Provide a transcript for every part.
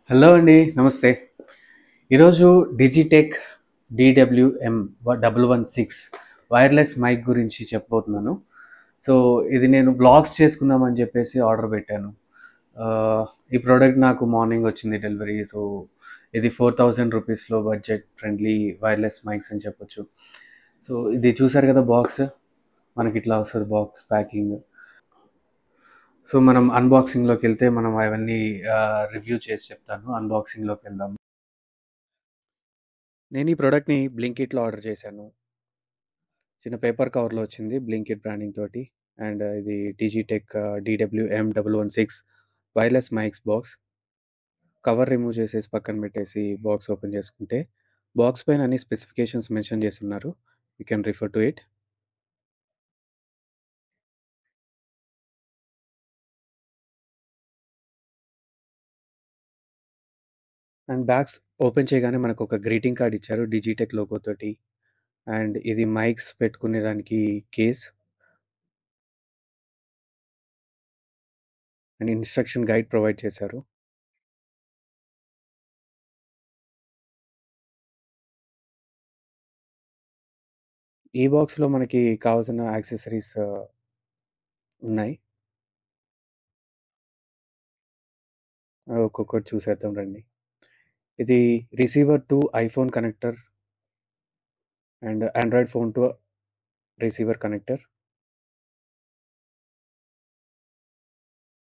Hello అండి. నమస్తే. ఈరోజు డిజిటెక్ DWM-116 వైర్‌లెస్ మైక్ గురించి చెప్పబోతున్నాను. సో, ఇది నేను వ్లాగ్స్ చేసుకుందామని చెప్పేసి ఆర్డర్ పెట్టాను. ఈ ప్రోడక్ట్ నాకు మార్నింగ్ వచ్చింది డెలివరీ. సో, ఇది 4000 రూపీస్‌లో బడ్జెట్ ఫ్రెండ్లీ వైర్‌లెస్ మైక్స్ అని చెప్పొచ్చు. సో, ఇది చూసారు కదా బాక్స్. మనకిట్లా వస్తది బాక్స్ ప్యాకింగ్. సో, మనం అన్బాక్సింగ్‌లోకెళ్తే మనం అవన్నీ రివ్యూ చేసి చెప్తాను. అన్బాక్సింగ్‌లోకెళ్దాం. నేను ఈ ప్రోడక్ట్‌ని బ్లింకిట్‌లో ఆర్డర్ చేశాను. చిన్న పేపర్ కవర్‌లో వచ్చింది బ్లింకిట్ బ్రాండింగ్ తోటి. అండ్ ఇది Digitek DWM-116 wireless mics box. Cover remove చేసేసి పక్కన పెట్టేసి బాక్స్ ఓపెన్ చేసుకుంటే, బాక్స్ పైన అన్ని స్పెసిఫికేషన్స్ మెన్షన్ చేసున్నారు. You can refer to it. And bags open చేయగానే మనకు ఒక గ్రీటింగ్ కార్డ్ ఇచ్చారు డిజిటెక్ లోగో తోటి. అండ్ ఇది మైక్స్ పెట్టుకునేదానికి case and instruction guide provide చేశారు. ఈ బాక్స్‌లో మనకి కావాల్సిన యాక్సెసరీస్ ఉన్నాయి. ఒక్కొక్కటి చూసేద్దాం రండి. ఇది receiver to iPhone connector and Android phone to receiver connector.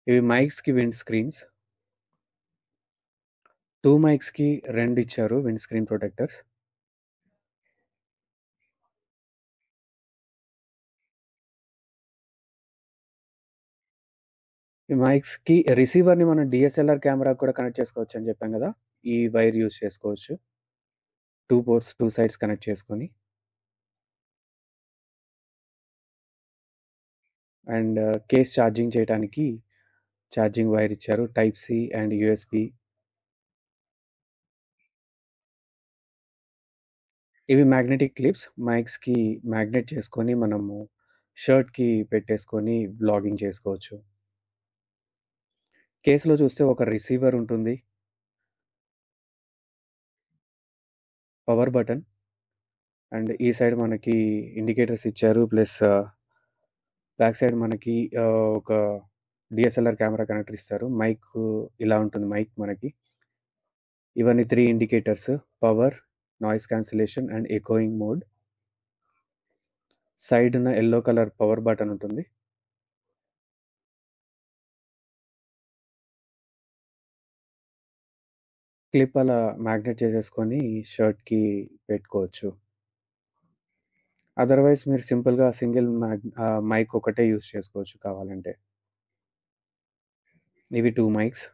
ఇవి మైక్స్‌కి విండ్ స్క్రీన్స్. 2 మైక్స్‌కి 2 ఇచ్చారు విండ్ స్క్రీన్ ప్రొటెక్టర్స్. ఈ మైక్స్‌కి రిసీవర్‌ని మనం డీఎస్ఎల్ఆర్ కెమెరాకి కూడా కనెక్ట్ చేసుకోవచ్చు అని చెప్పాం కదా! ఈ వైర్ యూజ్ చేసుకోవచ్చు. 2 పోర్ట్స్ 2 సైడ్స్ కనెక్ట్ చేసుకొని. అండ్ కేస్ ఛార్జింగ్ చేయడానికి ఛార్జింగ్ వైర్ ఇచ్చారు. Type C and USB. ఇవి మ్యాగ్నెటిక్ క్లిప్స్. మైక్స్‌కి మ్యాగ్నెట్ చేసుకొని మనము షర్ట్‌కి పెట్టేసుకొని వ్లాగింగ్ చేసుకోవచ్చు. కేస్‌లో చూస్తే ఒక రిసీవర్ ఉంటుంది. పవర్ బటన్ అండ్ ఈ సైడ్ మనకి ఇండికేటర్స్ ఇచ్చారు. ప్లస్ బ్యాక్ సైడ్ మనకి ఒక డీఎస్ఎల్ఆర్ కెమెరా కనెక్టర్ ఇస్తారు. మైక్ ఇలా ఉంటుంది మైక్ మనకి. ఇవన్నీ 3 indicators power, noise cancellation and echoing mode. సైడ్‌న యెల్లో కలర్ పవర్ బటన్ ఉంటుంది. క్లిప్ అలా మ్యాగ్నెట్ చేసేసుకొని షర్ట్‌కి పెట్టుకోవచ్చు. అదర్‌వైజ్ మీరు సింపుల్‌గా సింగిల్ మైక్ ఒకటే యూజ్ చేసుకోవచ్చు కావాలంటే. ఇవి 2 మైక్స్.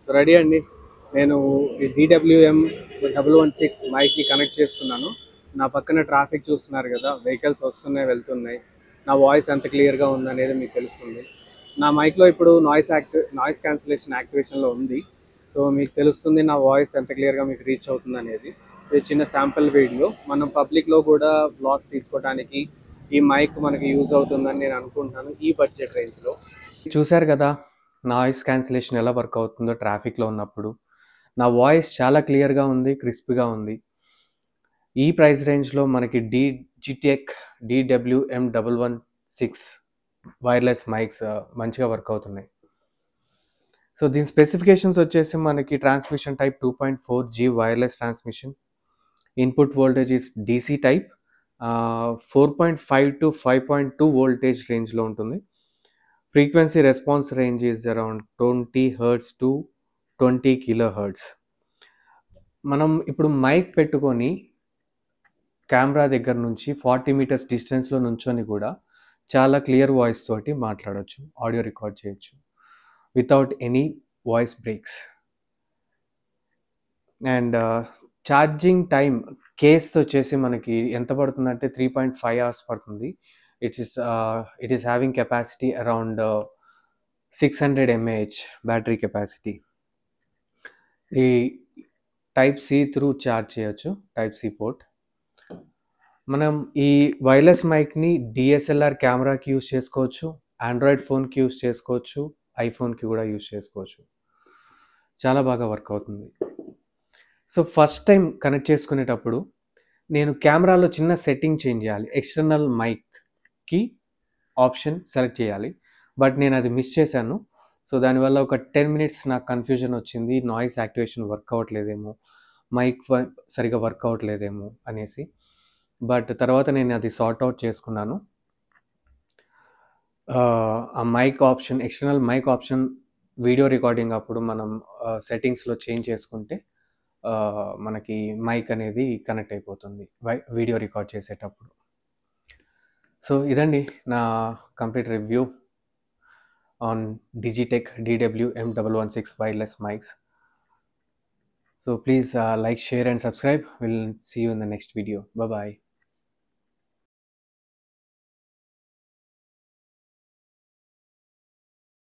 సో రెడీ అండి. నేను ఈ DWM-116 మైక్‌ని కనెక్ట్ చేసుకున్నాను. నా పక్కన ట్రాఫిక్ చూస్తున్నారు కదా! వెహికల్స్ వస్తున్నాయి, వెళ్తున్నాయి. నా వాయిస్ ఎంత క్లియర్‌గా ఉందనేది మీకు తెలుస్తుంది. నా మైక్‌లో ఇప్పుడు నాయిస్ క్యాన్సిలేషన్ యాక్టివేషన్‌లో ఉంది. సో మీకు తెలుస్తుంది నా వాయిస్ ఎంత క్లియర్‌గా మీకు రీచ్ అవుతుందనేది. ఇది చిన్న శాంపుల్ వీడియో. మనం పబ్లిక్‌లో కూడా వ్లాగ్స్ తీసుకోవడానికి ఈ మైక్ మనకి యూజ్ అవుతుందని నేను అనుకుంటున్నాను ఈ బడ్జెట్ రేంజ్‌లో. చూశారు కదా! నాయిస్ క్యాన్సిలేషన్ ఎలా వర్క్ అవుతుందో ట్రాఫిక్‌లో ఉన్నప్పుడు. నా వాయిస్ చాలా క్లియర్‌గా ఉంది, క్రిస్ప్‌గా ఉంది. ఈ ప్రైస్ రేంజ్‌లో మనకి డిజిటెక్ DWM-116 వైర్‌లెస్ మైక్స్ మంచిగా వర్క్ అవుతున్నాయి. సో, దీని స్పెసిఫికేషన్స్ వచ్చేసి మనకి transmission type 2.4G wireless transmission. Input voltage is DC type. 4.5 to 5.2 voltage రేంజ్‌లో ఉంటుంది. Frequency response range is around 20 hertz to 20 kilo hertz. మనం ఇప్పుడు మైక్ పెట్టుకొని కెమెరా దగ్గర నుంచి 40 మీటర్స్ డిస్టెన్స్‌లో నుంచొని కూడా చాలా క్లియర్ వాయిస్ తోటి మాట్లాడొచ్చు. ఆడియో రికార్డ్ చేయొచ్చు. Without any voice breaks. And charging time case వచ్చేసి మనకి ఎంత పడుతుందంటే 3.5 అవర్స్ పడుతుంది. It is having capacity around 600 mAh battery capacity. ఈ టైప్ సి త్రూ ఛార్జ్ చేయొచ్చు. Type C port. మనం ఈ వైర్లెస్ మైక్ని డిఎస్ఎల్ఆర్ కెమెరాకి యూస్ చేసుకోవచ్చు, ఆండ్రాయిడ్ ఫోన్కి యూస్ చేసుకోవచ్చు, ఐఫోన్కి కూడా యూస్ చేసుకోవచ్చు. చాలా బాగా వర్క్ అవుతుంది. సో ఫస్ట్ టైం కనెక్ట్ చేసుకునేటప్పుడు నేను కెమెరాలో చిన్న సెట్టింగ్ చేంజ్ చేయాలి. ఎక్స్టర్నల్ మైక్కి ఆప్షన్ సెలెక్ట్ చేయాలి, బట్ నేను అది మిస్ చేశాను. సో దానివల్ల ఒక 10 మినిట్స్ నాకు కన్ఫ్యూజన్ వచ్చింది. నాయిస్ యాక్టివేషన్ వర్క్ అవ్వట్లేదేమో, మైక్ సరిగా వర్క్ అవ్వట్లేదేమో అనేసి. బట్ తర్వాత నేను అది సార్ట్ అవుట్ చేసుకున్నాను. ఆ mic option, external mic option video recording అప్పుడు మనం సెట్టింగ్స్లో చేంజ్ చేసుకుంటే మనకి మైక్ అనేది కనెక్ట్ అయిపోతుంది వీడియో రికార్డ్ చేసేటప్పుడు. సో ఇదండి నా complete review on Digitek DWM116 wireless mics. So please like, share and subscribe. We'll see you in the next video. Bye bye.